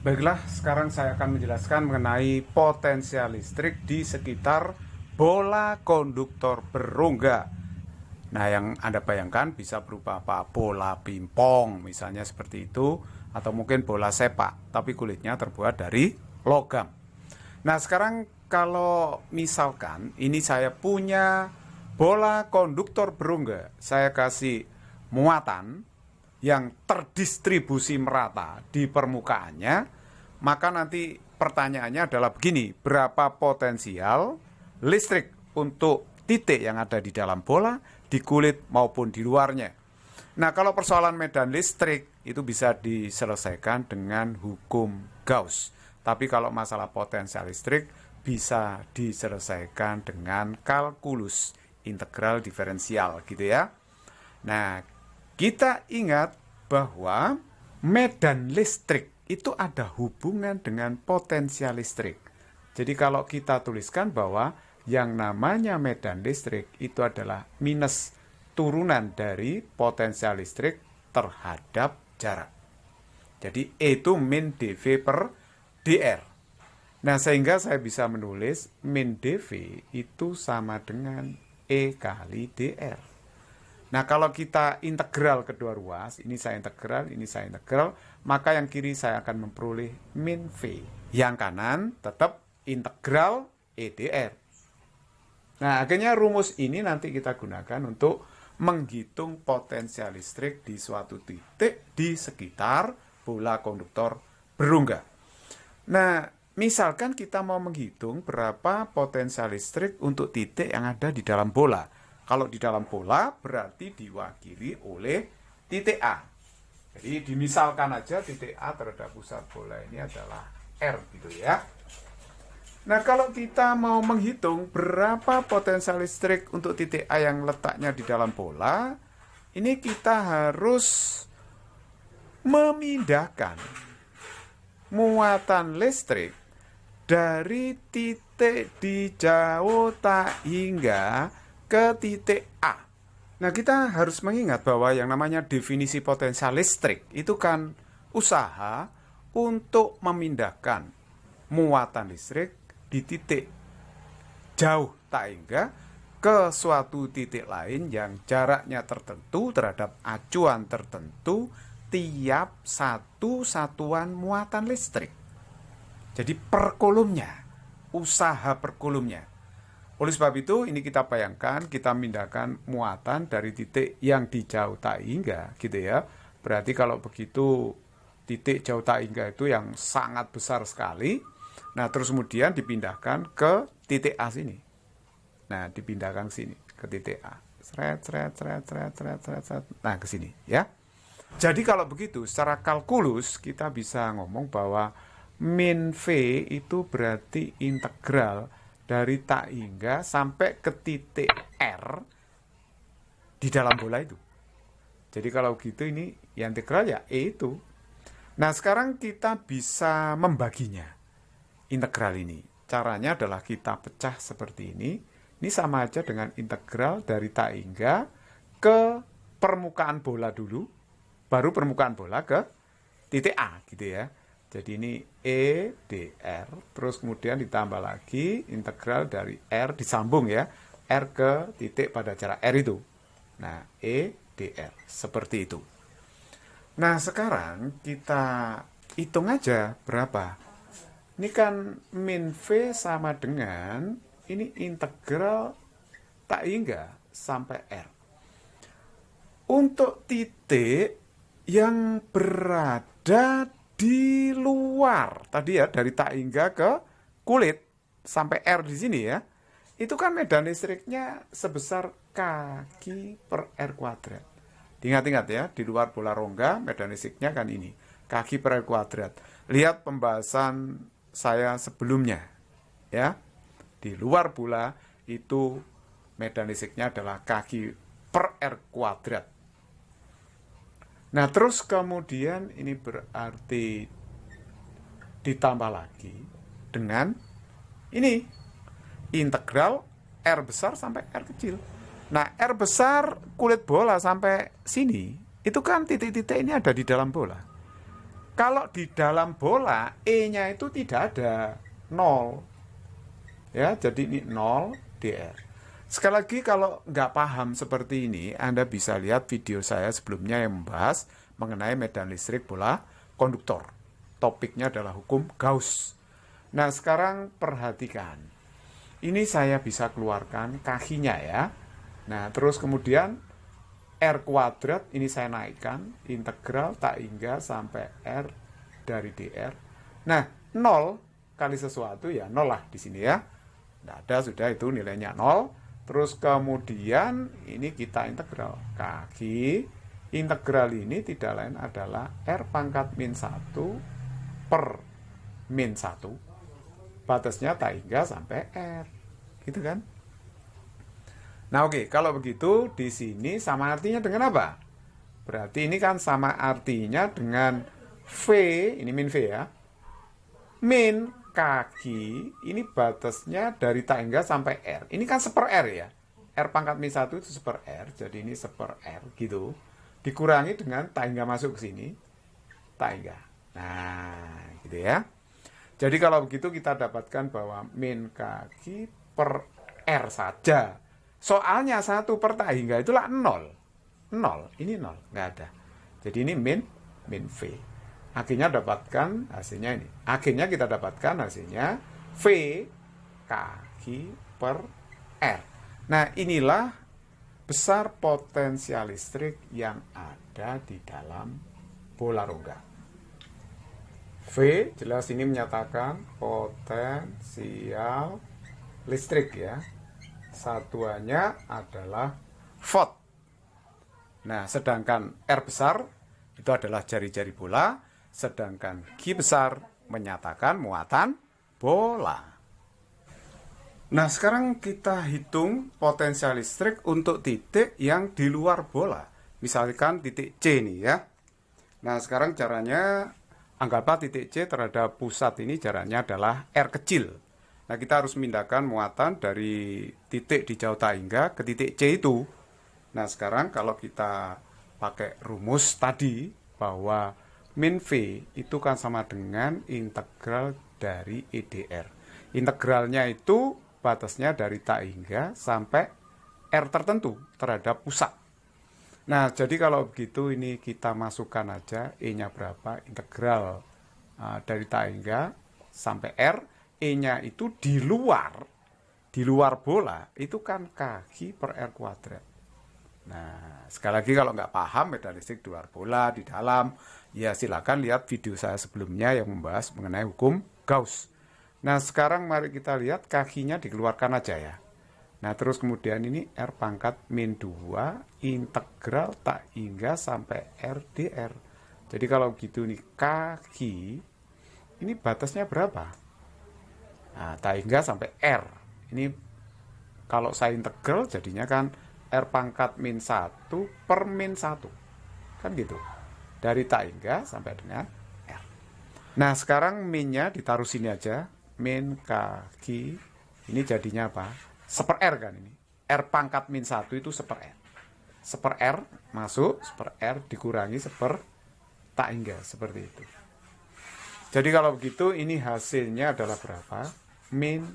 Baiklah, sekarang saya akan menjelaskan mengenai potensial listrik di sekitar bola konduktor berongga. Nah, yang Anda bayangkan bisa berupa apa? Bola pingpong, misalnya seperti itu, atau mungkin bola sepak, tapi kulitnya terbuat dari logam. Nah, sekarang kalau misalkan ini saya punya bola konduktor berongga, saya kasih muatan yang terdistribusi merata di permukaannya, maka nanti pertanyaannya adalah begini, berapa potensial listrik untuk titik yang ada di dalam bola, di kulit maupun di luarnya. Nah, kalau persoalan medan listrik itu bisa diselesaikan dengan hukum Gauss. Tapi kalau masalah potensial listrik bisa diselesaikan dengan kalkulus integral diferensial gitu ya. Nah, kita ingat bahwa medan listrik itu ada hubungan dengan potensial listrik. Jadi kalau kita tuliskan bahwa yang namanya medan listrik itu adalah minus turunan dari potensial listrik terhadap jarak. Jadi E itu min dV per dr. Nah, sehingga saya bisa menulis min dV itu sama dengan E kali dr. Nah, kalau kita integral kedua ruas, ini saya integral, ini saya integral, maka yang kiri saya akan memperoleh min V. Yang kanan tetap integral EdR. Nah, akhirnya rumus ini nanti kita gunakan untuk menghitung potensial listrik di suatu titik di sekitar bola konduktor berongga. Nah, misalkan kita mau menghitung berapa potensial listrik untuk titik yang ada di dalam bola. Kalau di dalam bola berarti diwakili oleh titik A. Jadi dimisalkan aja titik A terhadap pusat bola ini adalah R gitu ya. Nah, kalau kita mau menghitung berapa potensial listrik untuk titik A yang letaknya di dalam bola, ini kita harus memindahkan muatan listrik dari titik di jauh tak hingga ke titik A. Nah, kita harus mengingat bahwa yang namanya definisi potensial listrik itu kan usaha untuk memindahkan muatan listrik di titik jauh tak hingga ke suatu titik lain yang jaraknya tertentu terhadap acuan tertentu tiap satu satuan muatan listrik. Jadi per kolomnya, usaha per kolomnya. Oleh sebab itu, ini kita bayangkan, kita mindahkan muatan dari titik yang di jauh tak hingga, gitu ya. Berarti kalau begitu, titik jauh tak hingga itu yang sangat besar sekali. Nah, terus kemudian dipindahkan ke titik A sini. Nah, dipindahkan sini, ke titik A. Seret. Nah, ke sini, ya. Jadi kalau begitu, secara kalkulus, kita bisa ngomong bahwa min V itu berarti integral dari tak hingga sampai ke titik R di dalam bola itu. Jadi kalau gitu ini yang integral ya E itu. Nah, sekarang kita bisa membaginya integral ini. Caranya adalah kita pecah seperti ini. Ini sama aja dengan integral dari tak hingga ke permukaan bola dulu, baru permukaan bola ke titik A gitu ya. Jadi ini E dr, terus kemudian ditambah lagi integral dari R disambung ya, R ke titik pada jarak R itu. Nah, E dr, seperti itu. Nah, sekarang kita hitung aja berapa. Ini kan min V sama dengan, ini integral tak hingga sampai R. Untuk titik yang berada di luar tadi ya, dari tak hingga ke kulit sampai R di sini ya, itu kan medan listriknya sebesar kaki per R kuadrat. Ingat-ingat ya, di luar bola rongga medan listriknya kan ini, kaki per R kuadrat. Lihat pembahasan saya sebelumnya ya, di luar bola itu medan listriknya adalah kaki per R kuadrat. Nah, terus kemudian ini berarti ditambah lagi dengan ini integral R besar sampai R kecil. Nah, R besar kulit bola sampai sini, itu kan titik-titik ini ada di dalam bola. Kalau di dalam bola, E-nya itu tidak ada, 0. Ya, jadi ini 0 DR. Sekali lagi kalau nggak paham seperti ini, Anda bisa lihat video saya sebelumnya yang membahas mengenai medan listrik bola konduktor. Topiknya adalah hukum Gauss. Nah, sekarang perhatikan. Ini saya bisa keluarkan kakinya ya. Nah, terus kemudian R kuadrat ini saya naikkan, integral tak hingga sampai R dari DR. Nah, 0 kali sesuatu ya 0 lah di sini ya. Tidak ada, sudah itu nilainya 0. Terus kemudian ini kita integral. Kaki integral ini tidak lain adalah R pangkat min 1 per min 1. Batasnya tak hingga sampai R. Gitu kan? Nah oke, kalau begitu di sini sama artinya dengan apa? Berarti ini kan sama artinya dengan V, ini min V ya. Min kaki, ini batasnya dari tak hingga sampai R. Ini kan seper R ya. R pangkat min 1 itu seper R, jadi ini seper R gitu. Dikurangi dengan tak hingga masuk ke sini. Tak hingga. Nah, gitu ya. Jadi kalau begitu kita dapatkan bahwa min kaki per R saja. Soalnya 1 per tak hingga itulah 0. 0, ini 0, nggak ada. Jadi ini min V. Akhirnya dapatkan hasilnya ini. Akhirnya kita dapatkan hasilnya V kaki per R. Nah, inilah besar potensial listrik yang ada di dalam bola rongga. V jelas ini menyatakan potensial listrik ya. Satuannya adalah volt. Nah, sedangkan R besar itu adalah jari-jari bola. Sedangkan G besar menyatakan muatan bola. Nah, sekarang kita hitung potensial listrik untuk titik yang di luar bola. Misalkan titik C nih ya. Nah, sekarang caranya anggaplah titik C terhadap pusat ini jaraknya adalah R kecil. Nah, kita harus memindahkan muatan dari titik di jauh tak hingga ke titik C itu. Nah, sekarang kalau kita pakai rumus tadi bahwa min V itu kan sama dengan integral dari EDR. Integralnya itu batasnya dari tak hingga sampai R tertentu terhadap pusat. Nah, jadi kalau begitu ini kita masukkan aja E-nya berapa, integral dari tak hingga sampai R. E-nya itu di luar bola, itu kan kaki per R kuadrat. Nah, sekali lagi kalau nggak paham medan listrik di luar bola, di dalam, ya silakan lihat video saya sebelumnya yang membahas mengenai hukum Gauss. Nah, sekarang mari kita lihat kakinya dikeluarkan aja ya. Nah, terus kemudian ini R pangkat min 2 integral tak hingga sampai R dr. Jadi kalau gitu nih kaki, ini batasnya berapa? Nah, tak hingga sampai R. Ini kalau saya integral jadinya kan R pangkat min 1 per min 1. Kan gitu. Dari tak hingga sampai dengan R. Nah, sekarang minnya ditaruh sini aja. Min kaki. Ini jadinya apa? Seper R kan ini. R pangkat min 1 itu seper R. Seper R masuk, seper R dikurangi seper tak hingga. Seperti itu. Jadi kalau begitu ini hasilnya adalah berapa? Min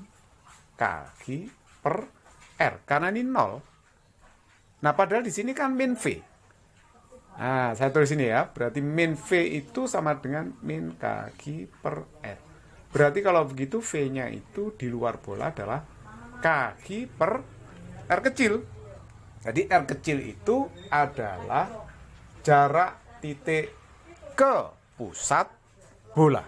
kaki per R. Karena ini 0. Nah, padahal di sini kan min V. Nah, saya tulis ini ya. Berarti min V itu sama dengan min kaki per R. Berarti kalau begitu V-nya itu di luar bola adalah kaki per R kecil. Jadi R kecil itu adalah jarak titik ke pusat bola.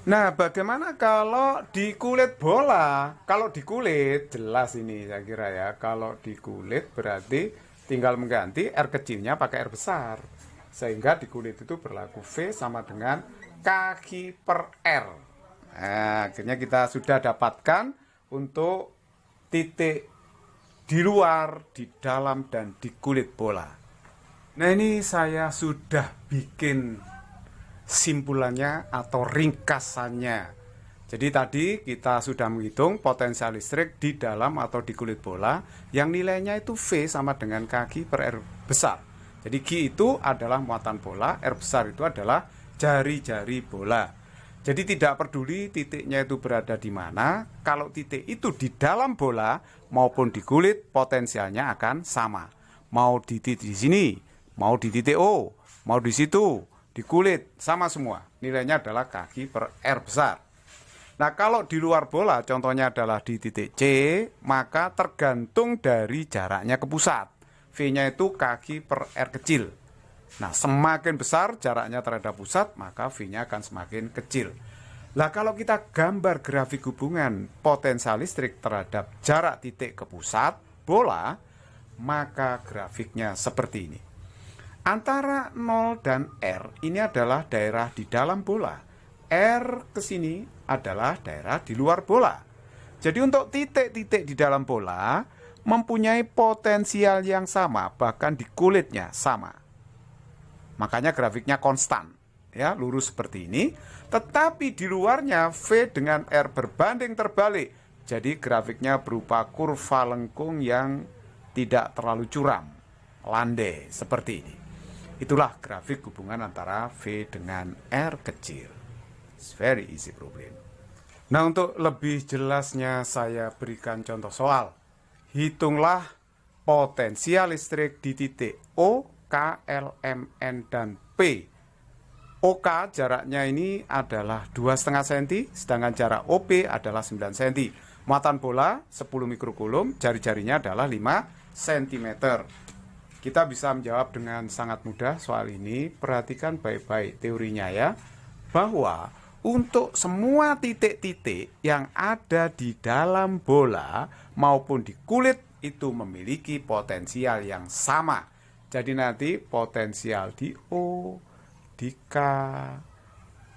Nah, bagaimana kalau di kulit bola? Kalau di kulit, jelas ini saya kira ya. Kalau di kulit berarti tinggal mengganti R kecilnya pakai R besar. Sehingga di kulit itu berlaku V sama dengan kaki per R. Nah, akhirnya kita sudah dapatkan untuk titik di luar, di dalam, dan di kulit bola. Nah, ini saya sudah bikin simpulannya atau ringkasannya. Jadi tadi kita sudah menghitung potensial listrik di dalam atau di kulit bola yang nilainya itu V sama dengan kaki per R besar. Jadi G itu adalah muatan bola, R besar itu adalah jari-jari bola. Jadi tidak peduli titiknya itu berada di mana, kalau titik itu di dalam bola maupun di kulit, potensialnya akan sama. Mau di titik di sini, mau di titik O, mau di situ, di kulit, sama semua. Nilainya adalah kaki per R besar. Nah, kalau di luar bola, contohnya adalah di titik C, maka tergantung dari jaraknya ke pusat. V-nya itu kaki per R kecil. Nah, semakin besar jaraknya terhadap pusat, maka V-nya akan semakin kecil. Nah, kalau kita gambar grafik hubungan potensial listrik terhadap jarak titik ke pusat bola, maka grafiknya seperti ini. Antara 0 dan R ini adalah daerah di dalam bola. R ke sini adalah daerah di luar bola. Jadi untuk titik-titik di dalam bola mempunyai potensial yang sama, bahkan di kulitnya sama. Makanya grafiknya konstan, ya, lurus seperti ini. Tetapi di luarnya V dengan R berbanding terbalik. Jadi grafiknya berupa kurva lengkung yang tidak terlalu curam, landai seperti ini. Itulah grafik hubungan antara V dengan R kecil. It's very easy problem. Nah, untuk lebih jelasnya saya berikan contoh soal. Hitunglah potensial listrik di titik O, K, L, M, N, dan P. OK jaraknya ini adalah 2,5 cm, sedangkan jarak OP adalah 9 cm. Muatan bola 10 mikrokulum, jari-jarinya adalah 5 cm. Kita bisa menjawab dengan sangat mudah soal ini. Perhatikan baik-baik teorinya ya, bahwa untuk semua titik-titik yang ada di dalam bola maupun di kulit itu memiliki potensial yang sama. Jadi nanti potensial di O, di K,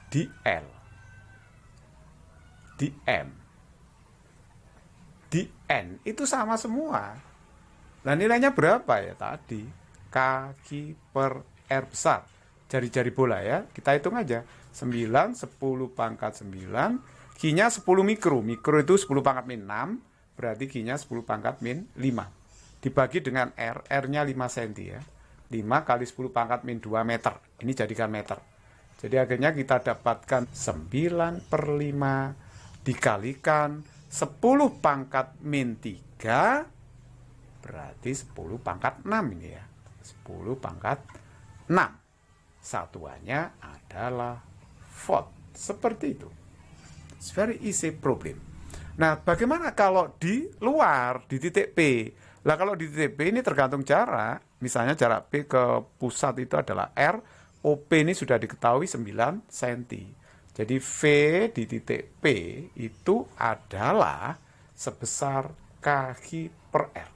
di L, di M, di N itu sama semua. Nah, nilainya berapa ya tadi? Kaki per R besar. Jari-jari bola ya. Kita hitung aja. 9, 10 pangkat 9. Q-nya 10 mikro. Mikro itu 10 pangkat min 6. Berarti Q-nya 10 pangkat min 5. Dibagi dengan R. R-nya 5 cm ya. 5 kali 10 pangkat min 2 meter. Ini jadikan meter. Jadi akhirnya kita dapatkan 9 per 5 dikalikan 10 pangkat min 3. Berarti 10 pangkat 6 ini ya. 10 pangkat 6. Satuannya adalah volt. Seperti itu. It's very easy problem. Nah, bagaimana kalau di luar, di titik P? Nah, kalau di titik P ini tergantung jarak. Misalnya jarak P ke pusat itu adalah R. OP ini sudah diketahui 9 cm. Jadi V di titik P itu adalah sebesar kaki per R.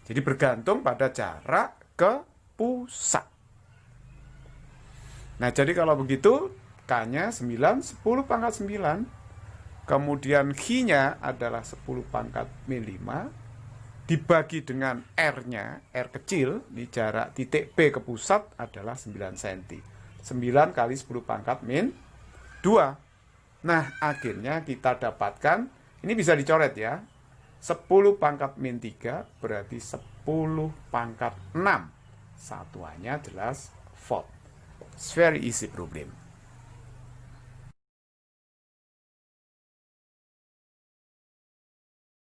Jadi bergantung pada jarak ke pusat. Nah, jadi kalau begitu K-nya 9, 10 pangkat 9. Kemudian Q-nya adalah 10 pangkat min 5. Dibagi dengan R-nya, R kecil, di jarak titik P ke pusat adalah 9 cm. 9 kali 10 pangkat min 2. Nah, akhirnya kita dapatkan, ini bisa dicoret ya, 10 pangkat min 3 berarti 10 pangkat 6. Satuannya jelas volt. It's very easy problem.